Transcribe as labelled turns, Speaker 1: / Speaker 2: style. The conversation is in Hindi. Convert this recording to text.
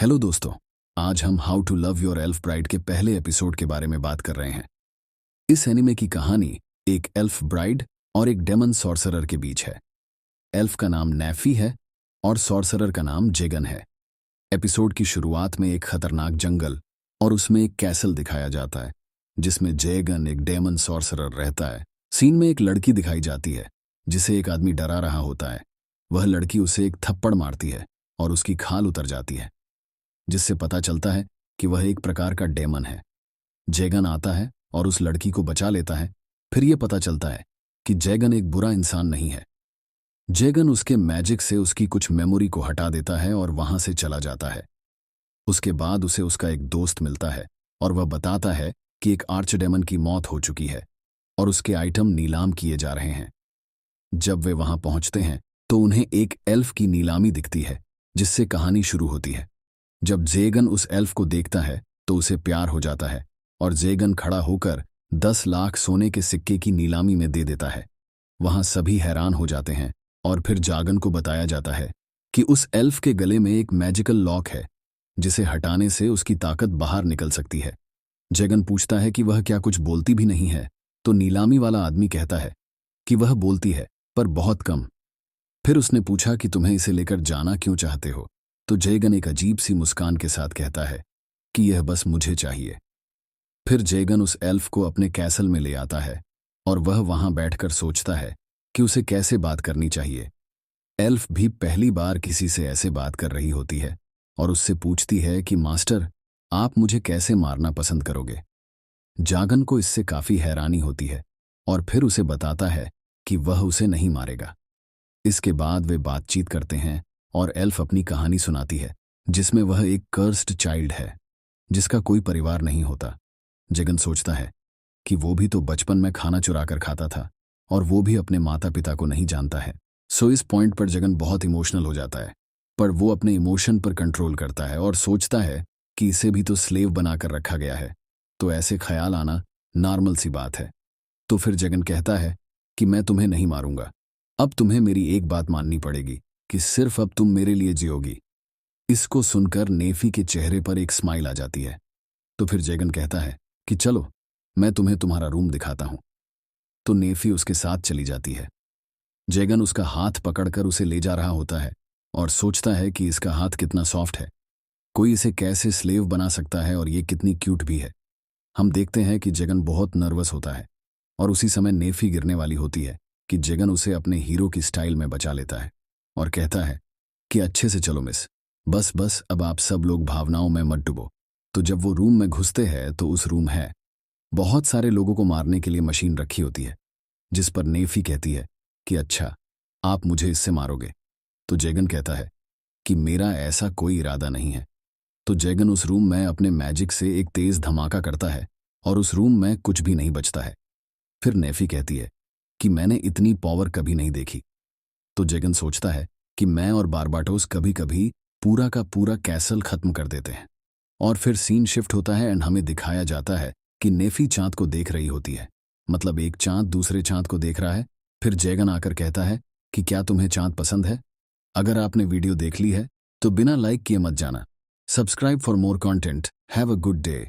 Speaker 1: हेलो दोस्तों, आज हम how to love your elf bride के पहले एपिसोड के बारे में बात कर रहे हैं। इस एनिमे की कहानी एक एल्फ ब्राइड और एक डेमन सॉर्सरर के बीच है। एल्फ का नाम नैफी है और सॉर्सरर का नाम जेगन है। एपिसोड की शुरुआत में एक खतरनाक जंगल और उसमें एक कैसल दिखाया जाता है जिसमें जेगन एक डेमन सॉर्सरर रहता है। सीन में एक लड़की दिखाई जाती है जिसे एक आदमी डरा रहा होता है। वह लड़की उसे एक थप्पड़ मारती है और उसकी खाल उतर जाती है, जिससे पता चलता है कि वह एक प्रकार का डेमन है। जेगन आता है और उस लड़की को बचा लेता है। फिर यह पता चलता है कि जेगन एक बुरा इंसान नहीं है। जेगन उसके मैजिक से उसकी कुछ मेमोरी को हटा देता है और वहां से चला जाता है। उसके बाद उसे उसका एक दोस्त मिलता है और वह बताता है कि एक आर्च डेमन की मौत हो चुकी है और उसके आइटम नीलाम किए जा रहे हैं। जब वे वहां पहुंचते हैं तो उन्हें एक एल्फ की नीलामी दिखती है, जिससे कहानी शुरू होती है। जब जेगन उस एल्फ को देखता है तो उसे प्यार हो जाता है और जेगन खड़ा होकर 10 लाख सोने के सिक्के की नीलामी में दे देता है। वहां सभी हैरान हो जाते हैं और फिर जागन को बताया जाता है कि उस एल्फ के गले में एक मैजिकल लॉक है जिसे हटाने से उसकी ताकत बाहर निकल सकती है। जेगन पूछता है कि वह क्या कुछ बोलती भी नहीं है, तो नीलामी वाला आदमी कहता है कि वह बोलती है पर बहुत कम। फिर उसने पूछा कि तुम्हें इसे लेकर जाना क्यों चाहते हो, तो जेगन एक अजीब सी मुस्कान के साथ कहता है कि यह बस मुझे चाहिए। फिर जेगन उस एल्फ को अपने कैसल में ले आता है और वह वहां बैठकर सोचता है कि उसे कैसे बात करनी चाहिए। एल्फ भी पहली बार किसी से ऐसे बात कर रही होती है और उससे पूछती है कि मास्टर, आप मुझे कैसे मारना पसंद करोगे। जागन को इससे काफी हैरानी होती है और फिर उसे बताता है कि वह उसे नहीं मारेगा। इसके बाद वे बातचीत करते हैं और एल्फ अपनी कहानी सुनाती है जिसमें वह एक कर्स्ड चाइल्ड है जिसका कोई परिवार नहीं होता। जेगन सोचता है कि वो भी तो बचपन में खाना चुरा कर खाता था और वो भी अपने माता पिता को नहीं जानता है। सो इस पॉइंट पर जेगन बहुत इमोशनल हो जाता है, पर वो अपने इमोशन पर कंट्रोल करता है और सोचता है कि इसे भी तो स्लेव बनाकर रखा गया है, तो ऐसे ख्याल आना नॉर्मल सी बात है। तो फिर जेगन कहता है कि मैं तुम्हें नहीं मारूंगा, अब तुम्हें मेरी एक बात माननी पड़ेगी कि सिर्फ अब तुम मेरे लिए जियोगी। इसको सुनकर नेफी के चेहरे पर एक स्माइल आ जाती है। तो फिर जेगन कहता है कि चलो मैं तुम्हें तुम्हारा रूम दिखाता हूं। तो नेफी उसके साथ चली जाती है। जेगन उसका हाथ पकड़कर उसे ले जा रहा होता है और सोचता है कि इसका हाथ कितना सॉफ्ट है, कोई इसे कैसे स्लेव बना सकता है और ये कितनी क्यूट भी है। हम देखते हैं कि जेगन बहुत नर्वस होता है और उसी समय नेफी गिरने वाली होती है कि जेगन उसे अपने हीरो की स्टाइल में बचा लेता है और कहता है कि अच्छे से चलो मिस, बस बस अब आप सब लोग भावनाओं में मत डूबो। तो जब वो रूम में घुसते हैं तो उस रूम है बहुत सारे लोगों को मारने के लिए मशीन रखी होती है, जिस पर नेफी कहती है कि अच्छा आप मुझे इससे मारोगे। तो जेगन कहता है कि मेरा ऐसा कोई इरादा नहीं है। तो जेगन उस रूम में अपने मैजिक से एक तेज धमाका करता है और उस रूम में कुछ भी नहीं बचता है। फिर नेफी कहती है कि मैंने इतनी पावर कभी नहीं देखी। तो जेगन सोचता है कि मैं और बारबाटोस कभी कभी पूरा का पूरा कैसल खत्म कर देते हैं। और फिर सीन शिफ्ट होता है एंड हमें दिखाया जाता है कि नेफी चांद को देख रही होती है, मतलब एक चांद दूसरे चांद को देख रहा है। फिर जेगन आकर कहता है कि क्या तुम्हें चांद पसंद है। अगर आपने वीडियो देख ली है तो बिना लाइक किए मत जाना। Subscribe for more content. Have a good day.